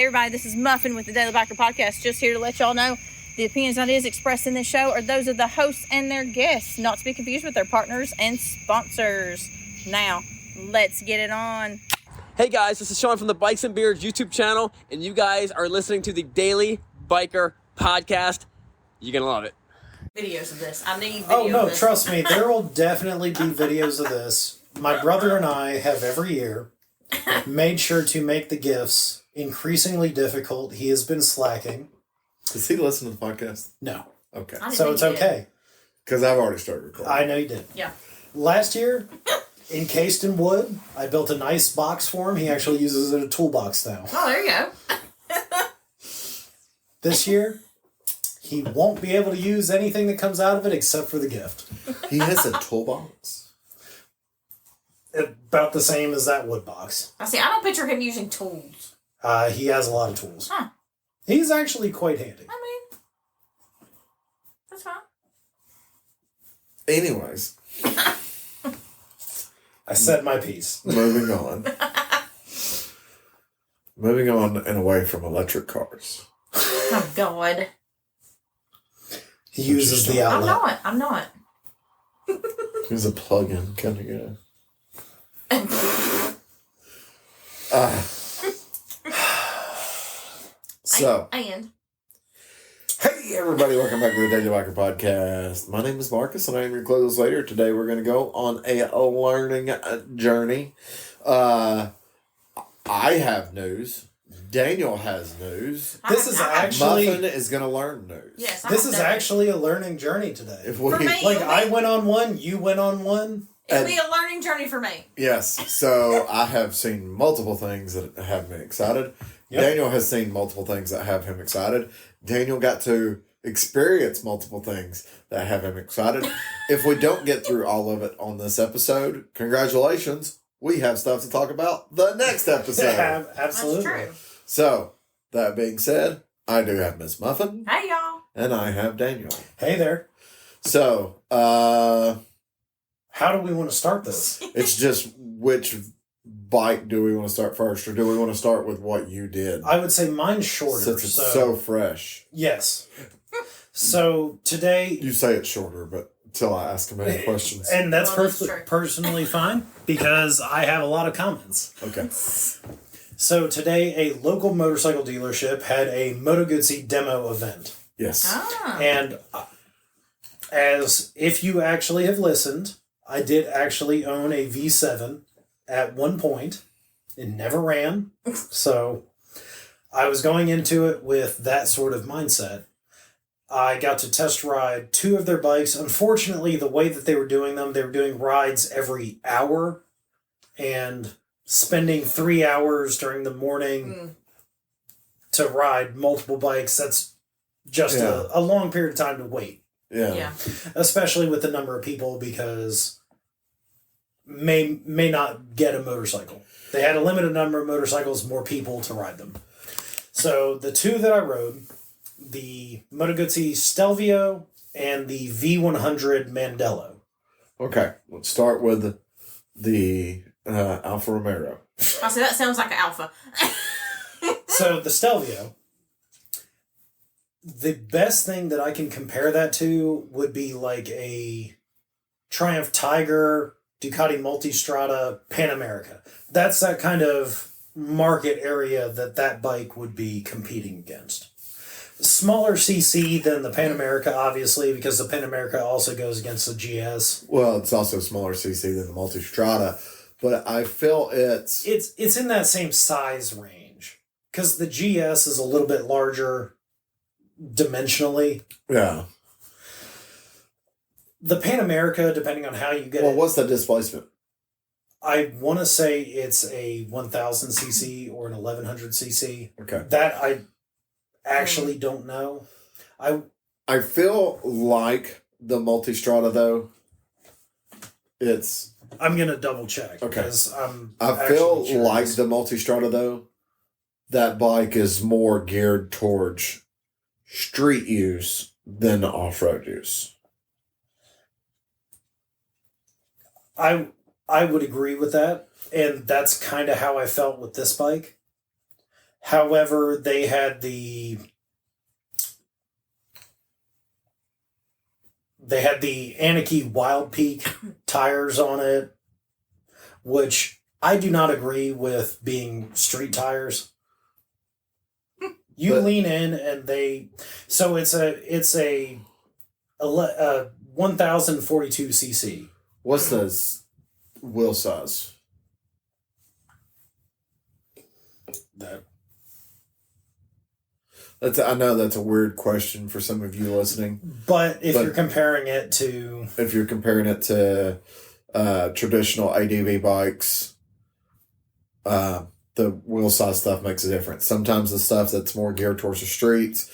Hey everybody, this is Muffin with the Daily Biker Podcast. Just here to let y'all know the opinions and ideas expressed in this show are those of the hosts and their guests, not to be confused with their partners and sponsors. Now, let's get it on. Hey guys, this is Sean from the Bikes and Beards YouTube channel, and you guys are listening to the Daily Biker Podcast. You're gonna love it. Videos of this. I need videos Oh, no, of this. trust me, there will definitely be videos of this. My brother and I have every year made sure to make the gifts increasingly difficult. He has been slacking. Does he listen to the podcast? No. Okay. I didn't So think it's you did. okay. Because I've already started recording. I know you did. Yeah. Last year, encased in wood, I built a nice box for him. He actually uses it as a toolbox now. Oh, there you go. This year, he won't be able to use anything that comes out of it except for the gift. He has a toolbox. About the same as that wood box. I see. I don't picture him using tools. He has a lot of tools. Huh. He's actually quite handy. I mean, that's fine. Anyways, I said my piece. moving on. Moving on and away from electric cars. Oh, God. He uses the outlet. I'm not. He's a plug-in kind of guy. So, And hey everybody, welcome back to the Daily Biker Podcast. My name is Marcus and I am your clothes later. Today we're going to go on a learning journey. I have news. Daniel has news. This is actually Muffin is going to learn news. yes, this is actually a learning journey today. If we, For me. Like I went on one, you went on one. It'll be a learning journey for me. Yes, so I have seen multiple things that have me excited. Yep. Daniel has seen multiple things that have him excited. Daniel got to experience multiple things that have him excited. If we don't get through all of it on this episode, congratulations. We have stuff to talk about the next episode. Absolutely. That's true. So, that being said, I do have Miss Muffin Hey, y'all. and I have Daniel. Hey there. So, How do we want to start this? it's just which bike do we want to start first, or do we want to start with what you did? I would say mine's shorter. Since it's so fresh. Yes. So today, You say it's shorter, but until I ask him any questions. and that's Well, that's true. personally fine because I have a lot of comments. Okay. So today, a local motorcycle dealership had a Moto Guzzi demo event. Yes. Ah. And as if you actually have listened, I did actually own a V7 at one point. It never ran. So I was going into it with that sort of mindset. I got to test ride two of their bikes. Unfortunately, the way that they were doing them, they were doing rides every hour and spending 3 hours during the morning to ride multiple bikes. That's just a long period of time to wait. Yeah. Especially with the number of people, because may not get a motorcycle. They had a limited number of motorcycles, more people to ride them. So the two that I rode, the Moto Guzzi Stelvio and the V100 Mandello. Okay. Let's start with the Alfa Romero. I see, that sounds like an alpha. So the Stelvio, the best thing that I can compare that to would be like a Triumph Tiger, Ducati Multistrada, Pan America. That's that kind of market area that bike would be competing against. Smaller CC than the Pan America, obviously, because the Pan America also goes against the GS. Well, it's also smaller CC than the Multistrada, but I feel it's It's in that same size range, because the GS is a little bit larger dimensionally. yeah. The Pan America, depending on how you get Well, it, what's the displacement? I want to say it's a 1000cc or an 1100cc. Okay. That I actually don't know. I feel like the Multistrada though. I'm gonna double check. Okay. Because I feel actually like curious. the Multistrada though. That bike is more geared towards street use than off-road use. I would agree with that, and that's kind of how I felt with this bike. However, they had the Anarchy Wild Peak tires on it, which I do not agree with being street tires. You lean in and so it's a 1042 cc. What's the wheel size? I know that's a weird question for some of you listening. But you're comparing it to... If you're comparing it to traditional ADV bikes, the wheel size stuff makes a difference. Sometimes the stuff that's more geared towards the streets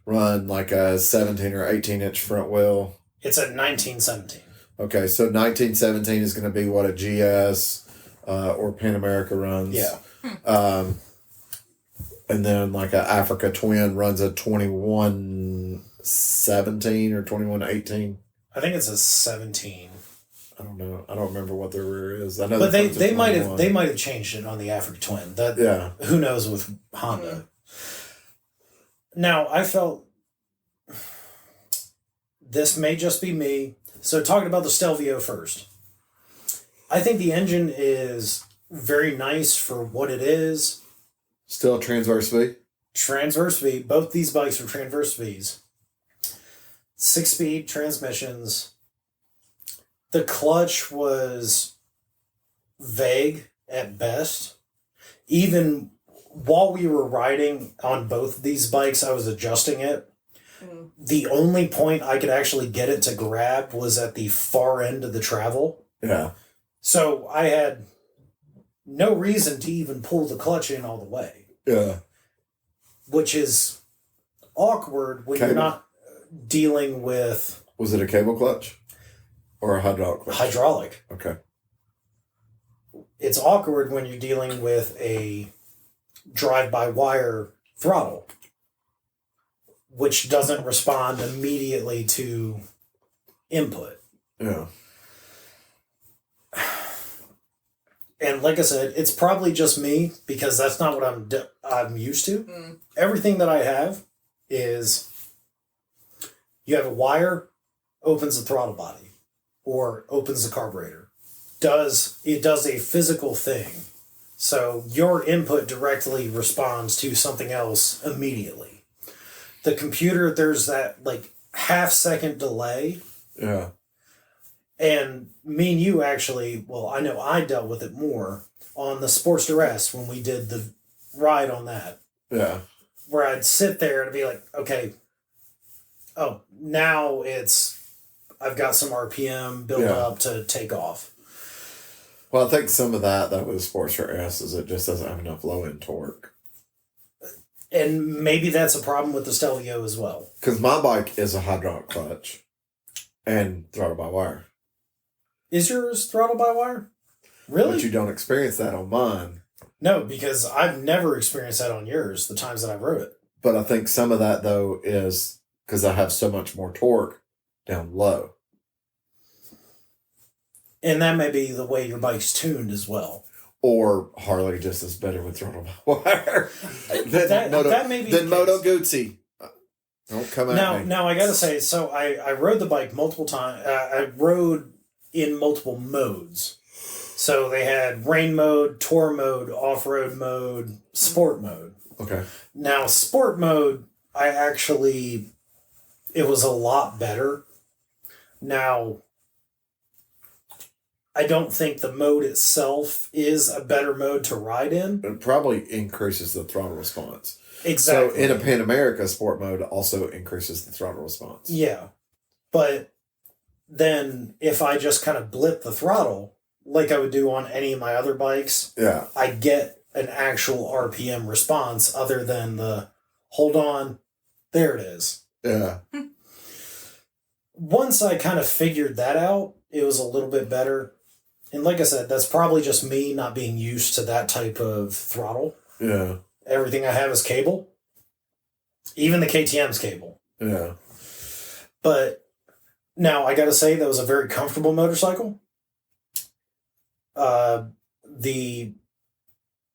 run like a 17 or 18 inch front wheel. It's a 1917. Okay, so 1917 is going to be what a GS or Pan America runs. Yeah. And then like a Africa Twin runs a 2117 or 2118. I think it's a 17. I don't know. I don't remember what their rear is. I know, but they might have changed it on the Africa Twin. Who knows with Honda. Now I felt this may just be me. So talking about the Stelvio first, I think the engine is very nice for what it is. Still transverse V? Transverse V. Both these bikes are transverse Vs. 6-speed transmissions. The clutch was vague at best. Even while we were riding on both of these bikes, I was adjusting it. The only point I could actually get it to grab was at the far end of the travel. Yeah. So I had no reason to even pull the clutch in all the way. Yeah. Which is awkward when you're not dealing with... Was it a cable clutch? Or a hydraulic clutch? Hydraulic. Okay. It's awkward when you're dealing with a drive-by-wire throttle, which doesn't respond immediately to input. Yeah. And like I said, it's probably just me because that's not what I'm used to. Everything that I have is you have a wire, opens the throttle body, or opens the carburetor. It does a physical thing. So your input directly responds to something else immediately. The computer, there's that like half-second delay. Yeah. And me and you actually, well, I know I dealt with it more on the Sportster S when we did the ride on that. Yeah. Where I'd sit there and be like, okay, oh, now I've got some RPM built up to take off. Well, I think some of that with the Sportster S is it just doesn't have enough low-end torque. And maybe that's a problem with the Stelvio as well. Because my bike is a hydraulic clutch and throttle by wire. Is yours throttle by wire? Really? But you don't experience that on mine. No, because I've never experienced that on yours, the times that I've rode it. But I think some of that, though, is because I have so much more torque down low. And that may be the way your bike's tuned as well. Or Harley just is better with throttle by wire that may be than Moto Guzzi. Don't come at me. Now, I got to say, so I rode the bike multiple times. I rode in multiple modes. So they had rain mode, tour mode, off-road mode, sport mode. Okay. Now, sport mode, it was a lot better. Now, I don't think the mode itself is a better mode to ride in. It probably increases the throttle response. Exactly. So in a Pan America, sport mode also increases the throttle response. Yeah. But then if I just kind of blip the throttle, like I would do on any of my other bikes, I get an actual RPM response other than the, hold on, there it is. Yeah. Once I kind of figured that out, it was a little bit better. And like I said, that's probably just me not being used to that type of throttle. Yeah. Everything I have is cable. Even the KTM's cable. Yeah. But now I got to say that was a very comfortable motorcycle.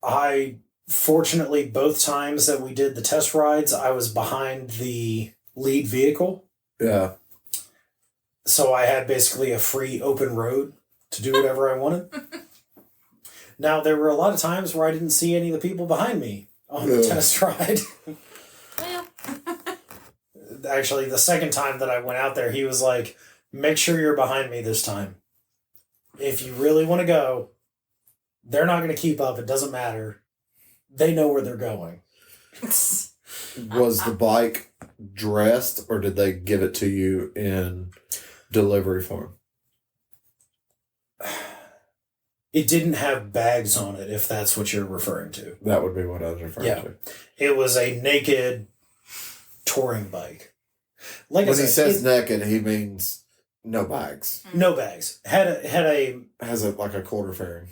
I Fortunately, both times that we did the test rides, I was behind the lead vehicle. Yeah. So I had basically a free open road to do whatever I wanted. Now, there were a lot of times where I didn't see any of the people behind me on the test ride. Well. Actually, the second time that I went out there, he was like, make sure you're behind me this time. If you really want to go, they're not going to keep up. It doesn't matter. They know where they're going. Was the bike dressed, or did they give it to you in delivery form? It didn't have bags on it, if that's what you're referring to. That would be what I was referring to. It was a naked touring bike. Like When he says naked, he means no bags. No bags. Has it like a quarter fairing.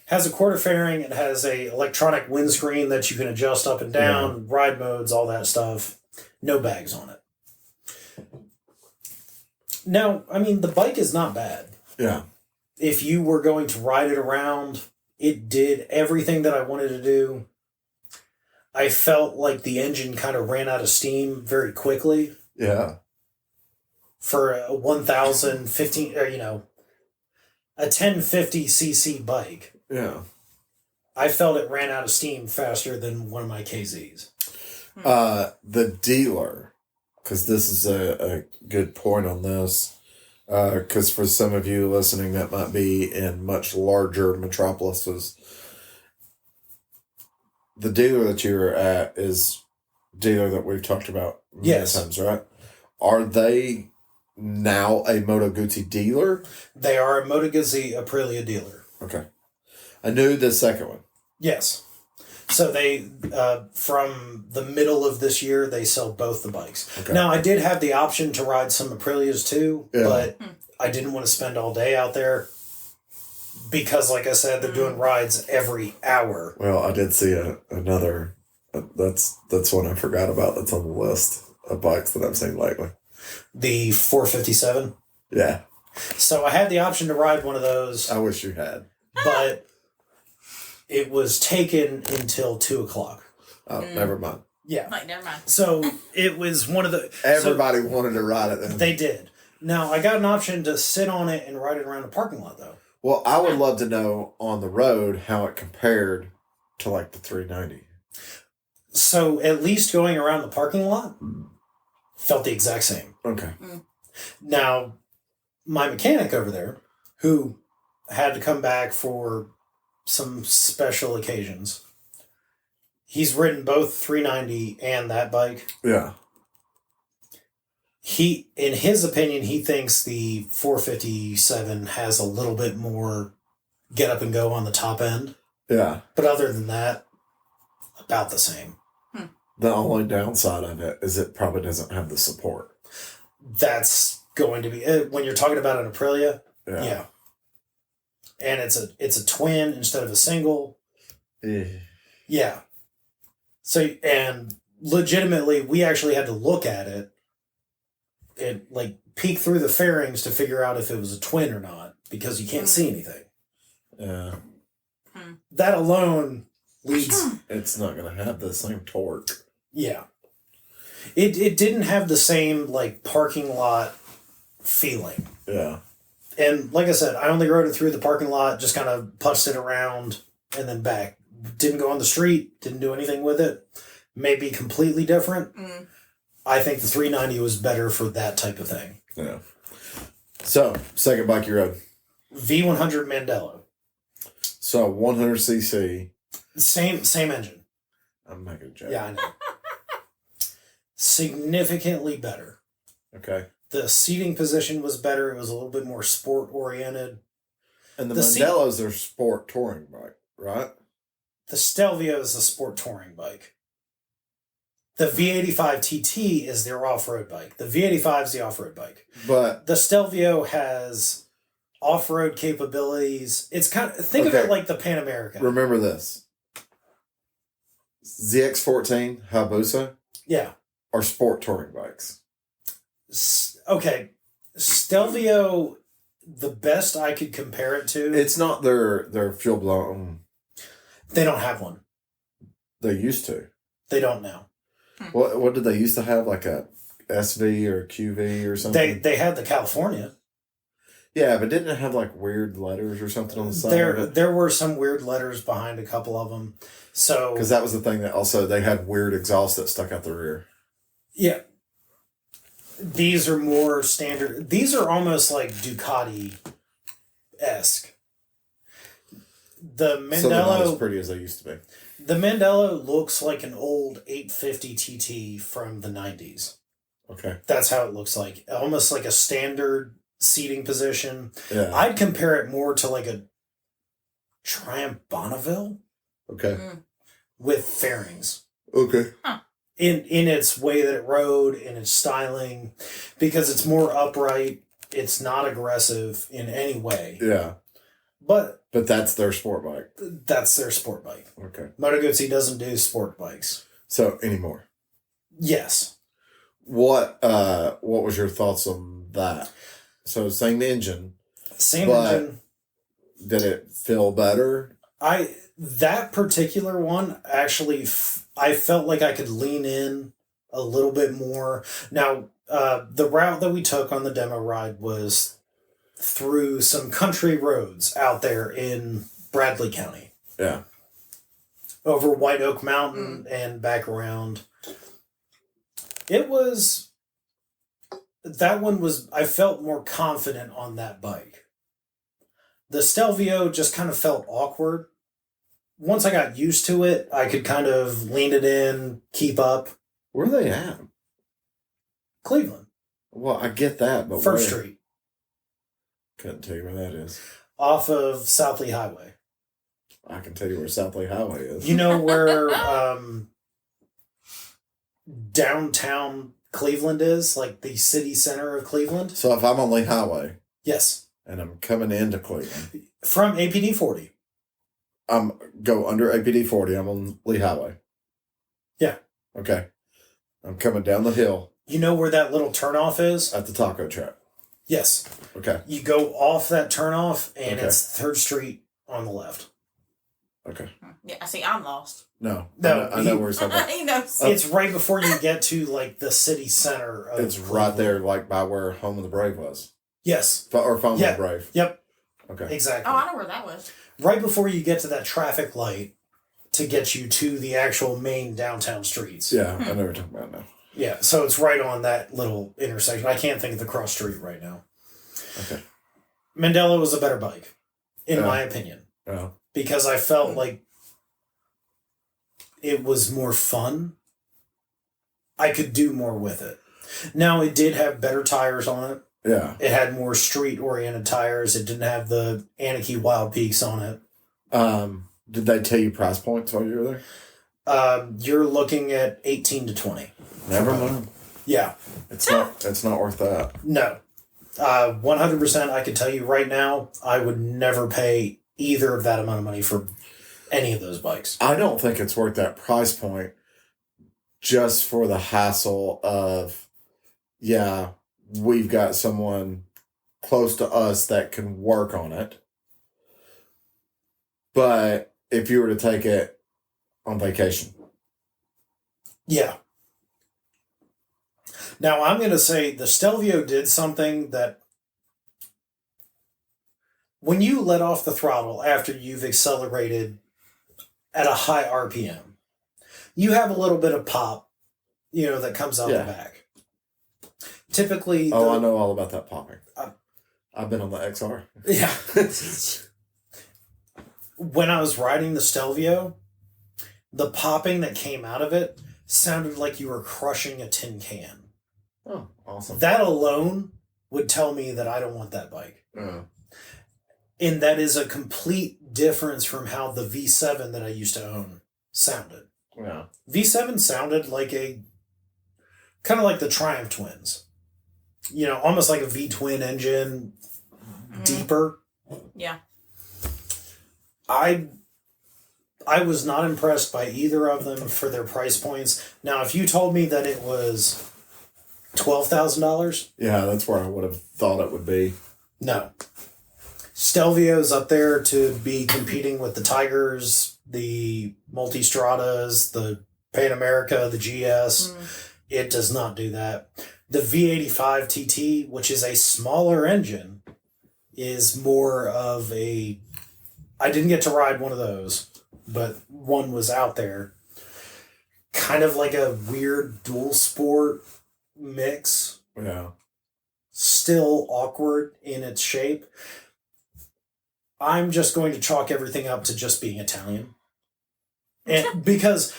Has a quarter fairing. It has a electronic windscreen that you can adjust up and down, ride modes, all that stuff. No bags on it. Now, I mean, the bike is not bad. Yeah. If you were going to ride it around, it did everything that I wanted to do. I felt like the engine kind of ran out of steam very quickly. Yeah. For a 1,015, or, a 1050cc bike. Yeah. I felt it ran out of steam faster than one of my KZs. The dealer, because this is a good point on this, because for some of you listening that might be in much larger metropolises, the dealer that you're at is dealer that we've talked about many times, right? Are they now a Moto Guzzi dealer? They are a Moto Guzzi Aprilia dealer. Okay. I knew the second one. Yes. So they, from the middle of this year, they sell both the bikes. Okay. Now, I did have the option to ride some Aprilias too, but I didn't want to spend all day out there because, like I said, they're doing rides every hour. Well, I did see another, that's one I forgot about that's on the list of bikes that I've seen lately. The 457? Yeah. So I had the option to ride one of those. I wish you had. But it was taken until 2:00. Oh, never mind. Yeah. Like, never mind. So it was one of the... Everybody wanted to ride it then. They did. Now, I got an option to sit on it and ride it around the parking lot, though. Well, I would love to know on the road how it compared to like the 390. So at least going around the parking lot felt the exact same. Okay. Now, my mechanic over there, who had to come back for some special occasions, he's ridden both 390 and that bike. Yeah. He, in his opinion, he thinks the 457 has a little bit more get up and go on the top end. Yeah. But other than that, about the same. The only downside of it is it probably doesn't have the support. That's going to be when you're talking about an Aprilia. Yeah. And it's a twin instead of a single. Yeah. So, and legitimately, we actually had to look at it and like peek through the fairings to figure out if it was a twin or not, because you can't see anything. Yeah. That alone leads. It's not going to have the same torque. Yeah. It didn't have the same like parking lot feeling. Yeah. And like I said, I only rode it through the parking lot, just kind of putzed it around and then back. Didn't go on the street, didn't do anything with it. Maybe completely different. I think the 390 was better for that type of thing. Yeah. So, second bike you rode? V100 Mandello. So, 100cc. Same engine. I'm making a joke. Yeah, I know. Significantly better. Okay. The seating position was better. It was a little bit more sport oriented. And the Mandellos are sport touring bike, right? The Stelvio is a sport touring bike. The V85 TT is their off-road bike. The V85 is the off-road bike. But the Stelvio has off-road capabilities. It's kind of, think of it like the Pan America. Remember this. ZX14 Hayabusa are sport touring bikes. Okay. Stelvio, the best I could compare it to... It's not their fuel-blown... They don't have one. They used to. They don't now. What did they used to have? Like a SV or QV or something? They had the California. Yeah, but didn't it have like weird letters or something on the side of it? There were some weird letters behind a couple of them. So Because that was the thing that also they had weird exhaust that stuck out the rear. yeah. These are more standard. These are almost like Ducati-esque. The So they're not as Mandello, pretty as they used to be. the Mandello looks like an old 850 TT from the 90s. Okay. That's how it looks like. Almost like a standard seating position. Yeah. I'd compare it more to like a Triumph Bonneville Okay. with fairings. Okay. In its way that it rode, in its styling, because it's more upright. It's not aggressive in any way. Yeah. But But that's their sport bike. that's their sport bike. Okay. Moto Guzzi doesn't do sport bikes. So anymore. Yes. What was your thoughts on that? So same engine. Same But- engine. Did it feel better? That particular one actually, I felt like I could lean in a little bit more. Now, the route that we took on the demo ride was through some country roads out there in Bradley County, Yeah. over White Oak Mountain and back around. I felt more confident on that bike. The Stelvio just kind of felt awkward. Once I got used to it, I could kind of lean it in, keep up. Where are they at? Cleveland, Well, I get that, but First where? Street, Couldn't tell you where that is. off of South Lee Highway. I can tell you where South Lake Highway is. You know where downtown Cleveland is? Like the city center of Cleveland? So if I'm on Lee Highway Yes. and I'm coming into Cleveland, From APD 40. I'm go under APD 40. I'm on Lee Highway. Yeah. Okay. I'm coming down the hill You know where that little turnoff is? at the taco truck. Yes. Okay. You go off that turnoff, and Okay. it's 3rd Street on the left. Okay. Yeah, see, I'm lost. No. No, I know where it's at. He knows. It's right before you get to like the city center of It's Cleveland. right there, like by where Home of the Brave was. Yes. Or Home Yeah. of the Brave. Yep. Okay. Exactly. Oh, I know where that was. Right before you get to that traffic light to get you to the actual main downtown streets. Yeah, I know what you're talking about now. Yeah, so it's right on that little intersection. I can't think of the cross street right now. Okay. Mandello was a better bike, in Yeah. my opinion, Yeah. because I felt like it was more fun. I could do more with it. Now, it did have better tires on it. Yeah. It had more street-oriented tires. It didn't have the Anarchy Wild Peaks on it. Did they tell you price points while you were there? You're looking at 18 to 20. Never mind. Yeah. It's not worth that. No. 100%, I can tell you right now, I would never pay either of that amount of money for any of those bikes. I don't think it's worth that price point just for the hassle of, yeah, we've got someone close to us that can work on it. But if you were to take it on vacation. Yeah. Now, I'm going to say the Stelvio did something that when you let off the throttle after you've accelerated at a high RPM, you have a little bit of pop, that comes out the back. Typically... I know all about that popping. I've been on the XR. Yeah. When I was riding the Stelvio, the popping that came out of it sounded like you were crushing a tin can. Oh, awesome. That alone would tell me that I don't want that bike. And that is a complete difference from how the V7 that I used to own sounded. Yeah. V7 sounded like kind of like the Triumph Twins. Almost like a V-twin engine, deeper. Yeah. I was not impressed by either of them for their price points. Now, if you told me that it was $12,000, Yeah, that's where I would have thought it would be. no. Stelvio's up there to be competing with the Tigers, the Multistradas, the Pan America, the GS. It does not do that. The V85 TT, which is a smaller engine, is more of a... I didn't get to ride one of those, but one was out there. Kind of like a weird dual sport mix. Yeah. Still awkward in its shape. I'm just going to chalk everything up to just being Italian. And because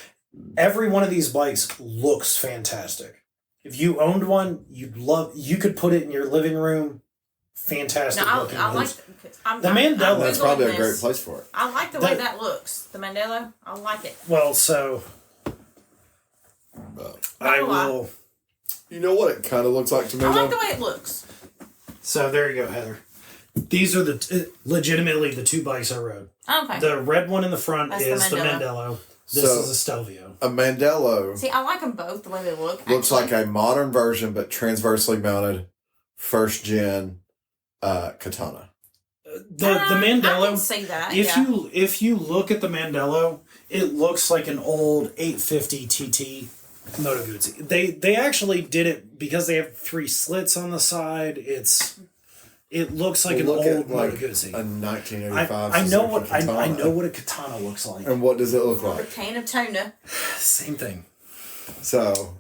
every one of these bikes looks fantastic. If you owned one, you could put it in your living room. Fantastic looking. I like the Mandela. That's probably a great place for it. I like the way that looks. The Mandela, I like it. Well, so I will. You know what it kind of looks like to me? I like the way it looks. So there you go, Heather. These are legitimately the two bikes I rode. Okay. The red one in the front That's is the Mandela. Mandela. This is a Stelvio. A Mandela See, I like them both the way they look. looks like a modern version, but transversely mounted, first gen Katana. The Mandela. I can see that. If you look at the Mandela, it looks like an old 850 TT Moto Guzzi. They actually did it because they have 3 slits on the side. It looks like an old Moto Guzzi. A 1985. I know what a Katana looks like. And what does it look A like? can of tuna. Same thing. So,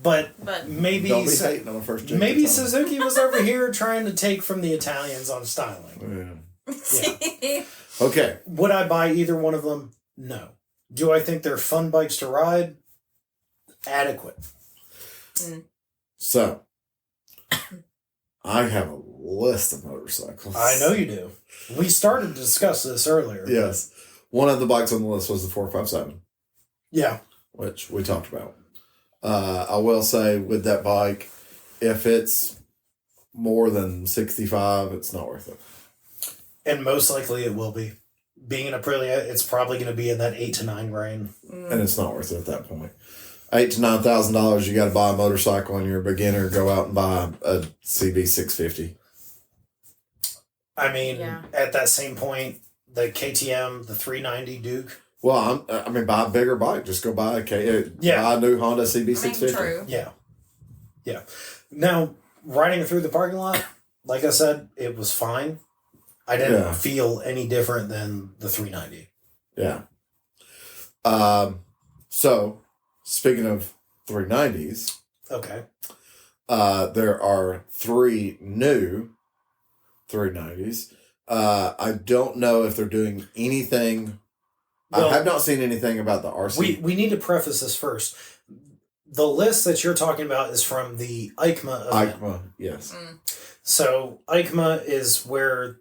but maybe don't be hating on a first gen maybe Katana. Suzuki was over here trying to take from the Italians on styling. Yeah. Okay. Would I buy either one of them? No. Do I think they're fun bikes to ride? Adequate. So, I have a list of motorcycles. I know you do. We started to discuss this earlier. Yes. One of the bikes on the list was the 457, Yeah. which we talked about. I will say with that bike, if it's more than 65, it's not worth it. And most likely it will be. Being an Aprilia, it's probably going to be in that 8 to 9 range. And it's not worth it at that point. $8,000 to $9,000, you got to buy a motorcycle, and you're a beginner. Go out and buy a CB650. I mean, at that same point, the KTM, the 390 Duke. Well, buy a bigger bike. Just go buy buy a new Honda CB650. True. Yeah. Now, riding through the parking lot, like I said, it was fine. I didn't feel any different than the 390. Yeah. So, speaking of 390s, okay, there are 3 new 390s. I don't know if they're doing anything. Well, I have not seen anything about the RC. We need to preface this first. The list that you're talking about is from the EICMA event. EICMA, yes. So EICMA is where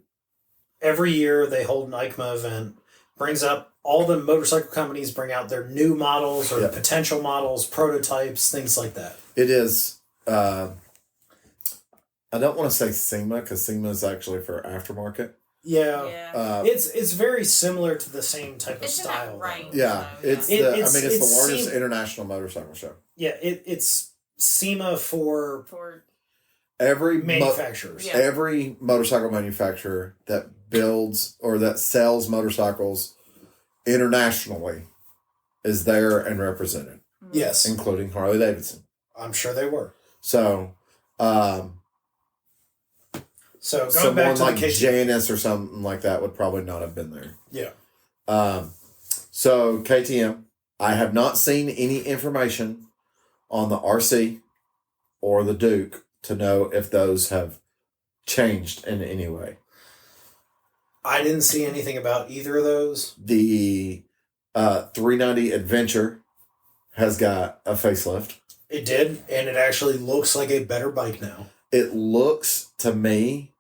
every year they hold an EICMA event, brings up all the motorcycle companies, bring out their new models or potential models, prototypes, things like that. It is. I don't want to say SEMA because SEMA is actually for aftermarket. Yeah. It's very similar to the same type of style. Right. Yeah. It's the largest international motorcycle show. Yeah, it's SEMA for every manufacturers. Every motorcycle manufacturer that builds or that sells motorcycles internationally is there and represented. Yes. Including Harley Davidson. I'm sure they were. So, going someone back to like the KTM. Janus or something like that would probably not have been there. Yeah. So KTM, I have not seen any information on the RC or the Duke to know if those have changed in any way. I didn't see anything about either of those. The 390 Adventure has got a facelift. It did, and it actually looks like a better bike now. It looks to me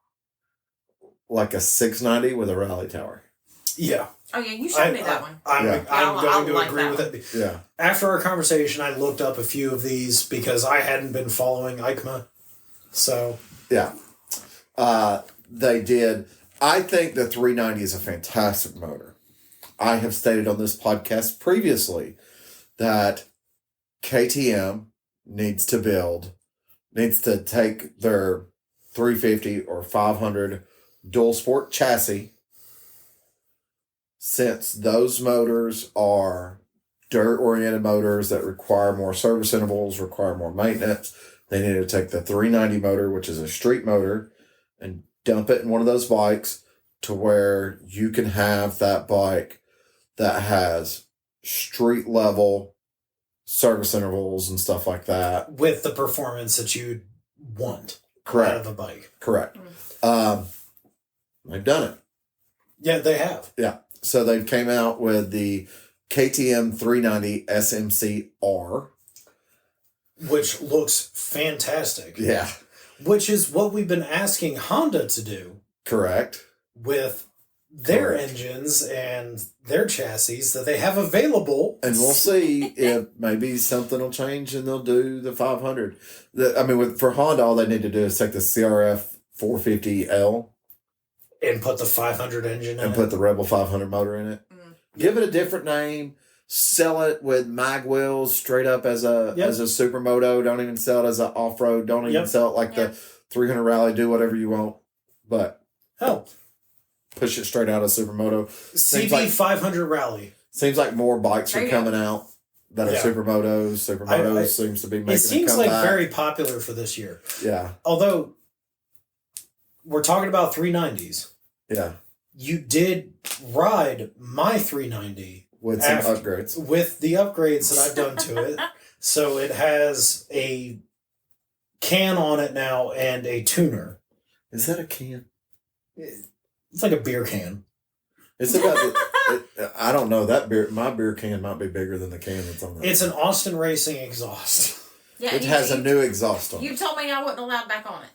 like a 690 with a rally tower. Yeah. Oh, yeah, you showed me that one. I'm going to like agree that with it. Yeah. After our conversation, I looked up a few of these because I hadn't been following EICMA. So. Yeah. They did. I think the 390 is a fantastic motor. I have stated on this podcast previously that KTM needs to take their 350 or 500 dual sport chassis since those motors are dirt-oriented motors that require more service intervals, require more maintenance, they needed to take the 390 motor, which is a street motor, and dump it in one of those bikes to where you can have that bike that has street level service intervals and stuff like that. With the performance that you want Correct. out of a bike. Correct. They've done it. Yeah, they have. Yeah. So they came out with the KTM 390 SMC-R. Which looks fantastic. Yeah. Which is what we've been asking Honda to do. Correct. With their Correct. engines and their chassis that they have available. And we'll see if maybe something will change and they'll do the 500. For Honda, all they need to do is take the CRF 450L And put the 500 engine in and it. put the Rebel 500 motor in it. Give it a different name. Sell it with mag wheels straight up as a supermoto. Don't even sell it as an off-road. Don't even sell it like the 300 Rally. Do whatever you want. But hell, push it straight out of supermoto. CB 500 Rally. Seems like more bikes are coming out that are supermotos. Supermotos seems to be making it seems a like comeback. very popular for this year. Yeah. Although we're talking about 390s. Yeah. You did ride my 390 with some upgrades. With the upgrades that I've done to it. So it has a can on it now and a tuner. Is that a can? It's like a beer can. It's about I don't know. My beer can might be bigger than the can that's on that. It's an Austin Racing exhaust. Yeah, it has a new exhaust on it. You told me I wasn't allowed back on it.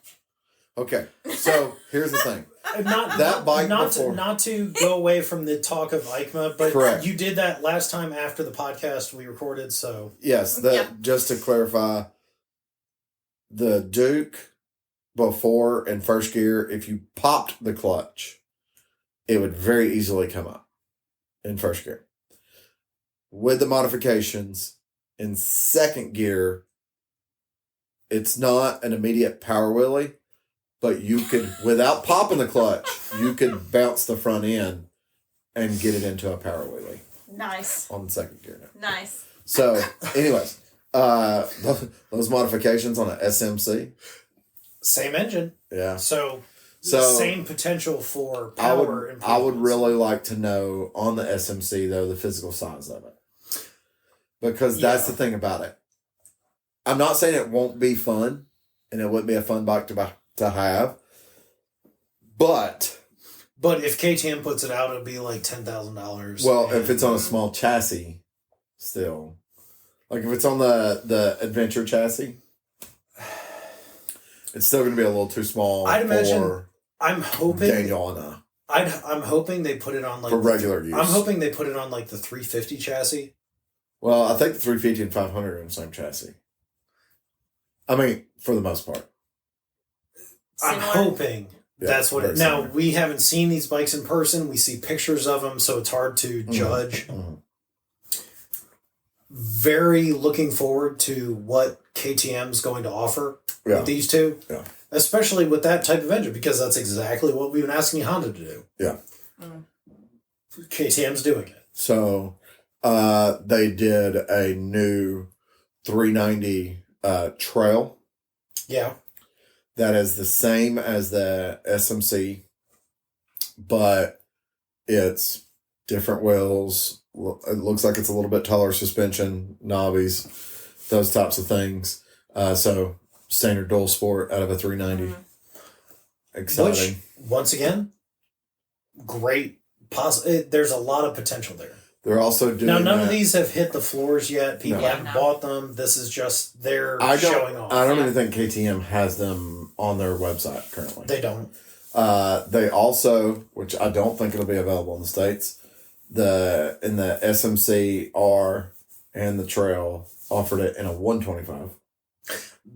Okay, so here's the thing. Not to go away from the talk of EICMA, but Correct. You did that last time after the podcast we recorded, so... Yes, just to clarify, the Duke before in first gear, if you popped the clutch, it would very easily come up in first gear. With the modifications, in second gear, it's not an immediate power wheelie, but you could, without popping the clutch, you could bounce the front end and get it into a power wheelie. Nice. On the second gear now. Nice. So, anyways, those modifications on an SMC. Same engine. Yeah. So same potential for power improvements. I would really like to know on the SMC, though, the physical size of it. Because that's the thing about it. I'm not saying it won't be fun, and it wouldn't be a fun bike to have. But if KTM puts it out, it'll be like $10,000. Well, if it's on a small chassis, still. Like if it's on the Adventure chassis, it's still going to be a little too small. I'd imagine. For I'm hoping. Daniel I'm hoping they put it on like for regular use. I'm hoping they put it on like the 350 chassis. Well, I think the 350 and 500 are in the same chassis. I mean, for the most part. I'm hoping that's what it. Now, we haven't seen these bikes in person. We see pictures of them, so it's hard to judge. Mm-hmm. Very looking forward to what KTM's going to offer with these two. Yeah. Especially with that type of engine, because that's exactly what we've been asking Honda to do. Yeah. KTM's doing it. So, they did a new 390 Trail. Yeah. That is the same as the SMC, but it's different wheels. It looks like it's a little bit taller suspension, knobbies, those types of things. So standard dual sport out of a 390. Exciting. Which, once again, great. There's a lot of potential there. They're also doing now. None of these have hit the floors yet. People haven't bought them. This is just they're showing off. I don't even think KTM has them on their website currently. They don't. They also, which I don't think it'll be available in the States, in the SMC R and the Trail offered it in a 125.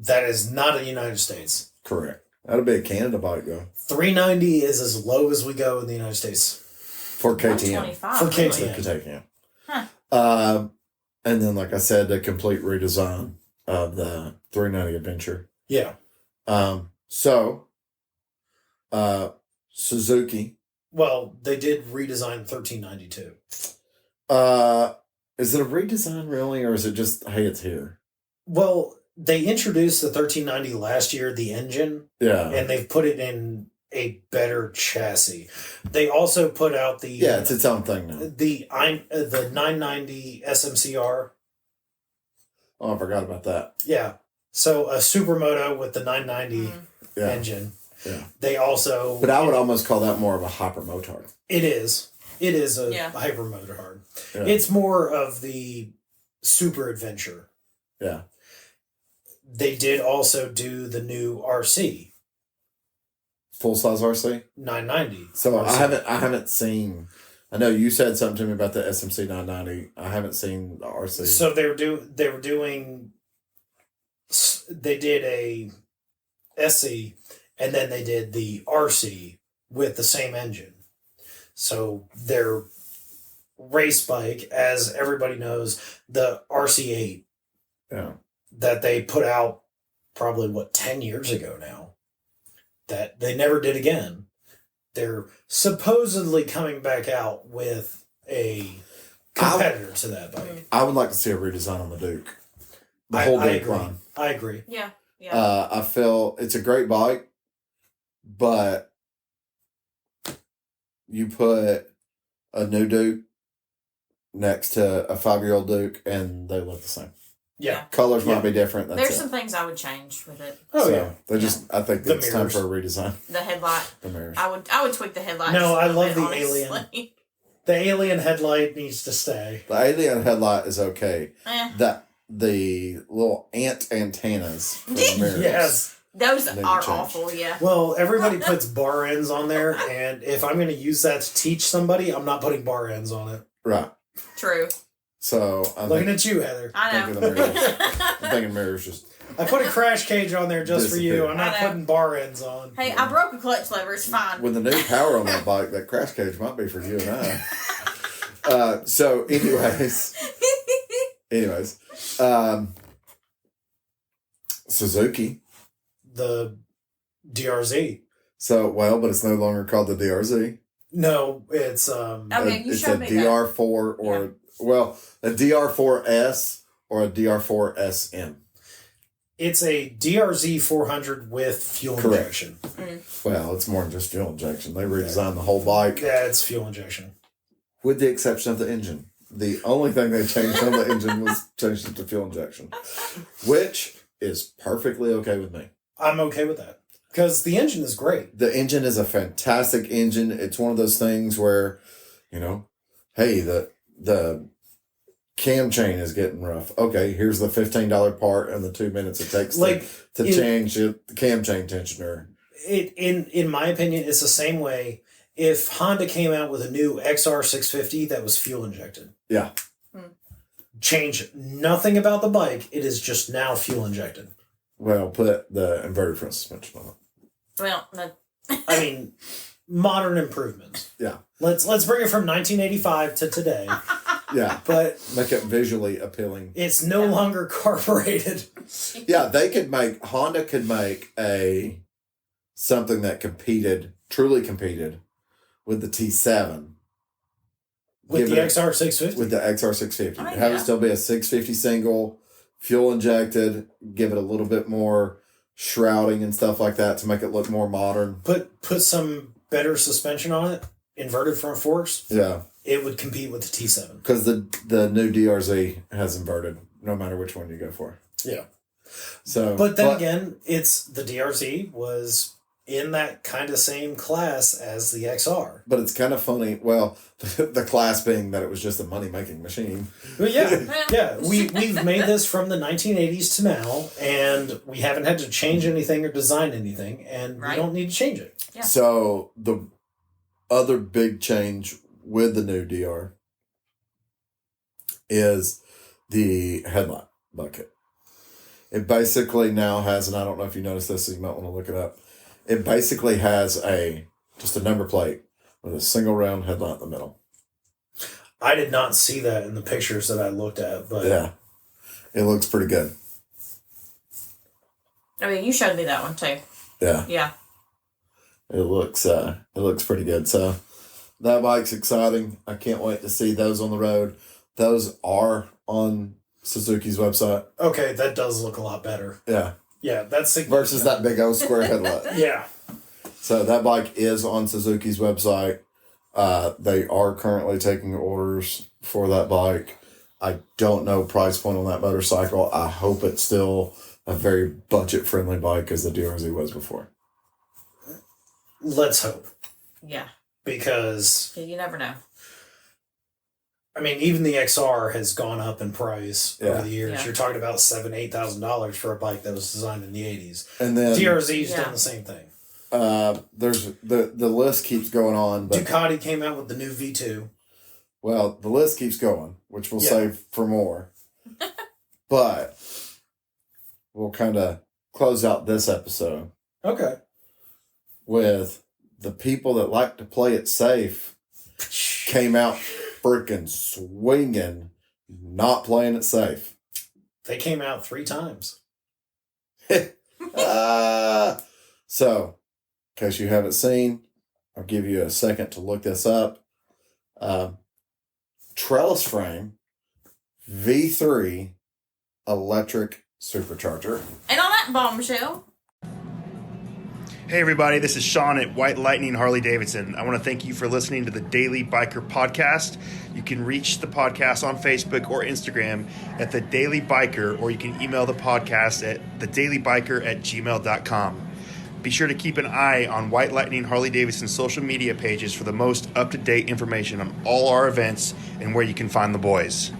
That is not in the United States. Correct. That'll be a Canada bike though. 390 is as low as we go in the United States. For KTM. For KTM. Huh. And then, like I said, the complete redesign of the 390 Adventure. Yeah. So, Suzuki Well, they did redesign 1392. Is it a redesign really, or is it just, hey, it's here? Well, they introduced the 1390 last year, the engine, Yeah. and they've put it in a better chassis. They also put out the Yeah, it's its own thing now. the 990 SMCR. Oh, I forgot about that. Yeah, so a supermoto with the 990 Yeah. engine. Yeah. They also, But I would almost call that more of a hypermotard. it is a Yeah. hyper motard. Yeah. It's more of the super adventure. Yeah. They did also do the new RC Full size RC. 990. So RC. I haven't seen. I know you said something to me about the SMC 990. I haven't seen the RC. So they were doing. They did a SC, and then they did the RC with the same engine. So their race bike, as everybody knows, the RC8 Yeah. that they put out probably 10 years ago now, that they never did again. They're supposedly coming back out with a competitor to that bike. I would like to see a redesign on the Duke. The whole I Duke agree. line. I agree. Yeah. Yeah. I feel it's a great bike, but you put a new Duke next to a 5-year-old Duke and they look the same. Yeah. Colors Yeah. might be different. That's There's it. some things I would change with it. Oh, So, yeah. They just I think The it's time mirrors. for a redesign. The headlight. The mirrors. I would tweak the headlights. No, I a little love bit, the honestly. alien. The alien headlight needs to stay. The alien headlight is okay. Eh, The little ant antennas for the mirrors. Yes. those They are change. awful. Yeah. Well, everybody puts bar ends on there, and if I'm going to use that to teach somebody, I'm not putting bar ends on it. Right. True. So Looking at you, Heather. I Think of the know. mirrors. I'm thinking mirrors just I put a crash cage on there just for you. Disappear. I'm not I know. putting bar ends on. Hey, I broke a clutch lever. It's fine. with the new power on that bike, that crash cage might be for you and I. So anyways, Suzuki. The DRZ. So but it's no longer called the DRZ. No, it's Okay, you it's showed a me that. DR4 or a DR4S or a DR4SM. it's a DRZ 400 with fuel Correct. injection. Well, it's more than just fuel injection. They redesigned the whole bike, Yeah, it's fuel injection. with the exception of the engine. The only thing they changed on the engine was changed it to fuel injection, which is perfectly okay with me. I'm okay with that because the engine is great. The engine is a fantastic engine. It's one of those things where, hey, the cam chain is getting rough. Okay, here's the $15 part and the 2 minutes it takes to change the cam chain tensioner. In my opinion, it's the same way if Honda came out with a new XR650 that was fuel injected. Yeah. Change nothing about the bike. It is just now fuel injected. Well, put the inverted front suspension on it. Well, I mean, modern improvements. Yeah. Let's bring it from 1985 to today. Yeah. But Make it visually appealing. it's no longer carbureted. Yeah, Honda could make something that truly competed with the T7. With Give the it- XR650. With the XR650. Oh, Have yeah. it still be a 650 single, fuel injected, give it a little bit more shrouding and stuff like that to make it look more modern. Put some better suspension on it, inverted front forks, Yeah, it would compete with the T7. because the new DRZ has inverted no matter which one you go for. Yeah. So, But then again, it's the DRZ was in that kind of same class as the XR. But it's kind of funny. Well, the class being that it was just a money making machine. But yeah, we've made this from the 1980s to now, and we haven't had to change anything or design anything, and Right. we don't need to change it. Yeah. So the other big change with the new DR is the headlight bucket. It basically now has, and I don't know if you noticed this, so you might want to look it up. It basically has just a number plate with a single round headlight in the middle. I did not see that in the pictures that I looked at, but Yeah, it looks pretty good. I mean, you showed me that one too. Yeah, Yeah. it looks pretty good. So that bike's exciting. I can't wait to see those on the road. Those are on Suzuki's website. Okay, that does look a lot better. Yeah. Yeah, that's Versus that big old square headlight. Yeah. So that bike is on Suzuki's website. They are currently taking orders for that bike. I don't know price point on that motorcycle. I hope it's still a very budget-friendly bike as the DRZ was before. Let's hope. Yeah. Because You never know. I mean, even the XR has gone up in price over the years. Yeah. You're talking about $7,000-$8,000 for a bike that was designed in the 80s. And then DRZ's done the same thing. there's the list keeps going on. But, Ducati came out with the new V2. well, the list keeps going, which we'll save for more. But we'll kind of close out this episode Okay. with the people that like to play it safe came out freaking swinging, not playing it safe. They came out 3 times. So, in case you haven't seen, I'll give you a second to look this up. Trellis frame, V3, electric supercharger. And on that bombshell. Hey everybody, this is Sean at White Lightning Harley Davidson. I want to thank you for listening to the Daily Biker Podcast. You can reach the podcast on Facebook or Instagram at The Daily Biker, or you can email the podcast at thedailybiker@gmail.com. Be sure to keep an eye on White Lightning Harley Davidson's social media pages for the most up-to-date information on all our events and where you can find the boys.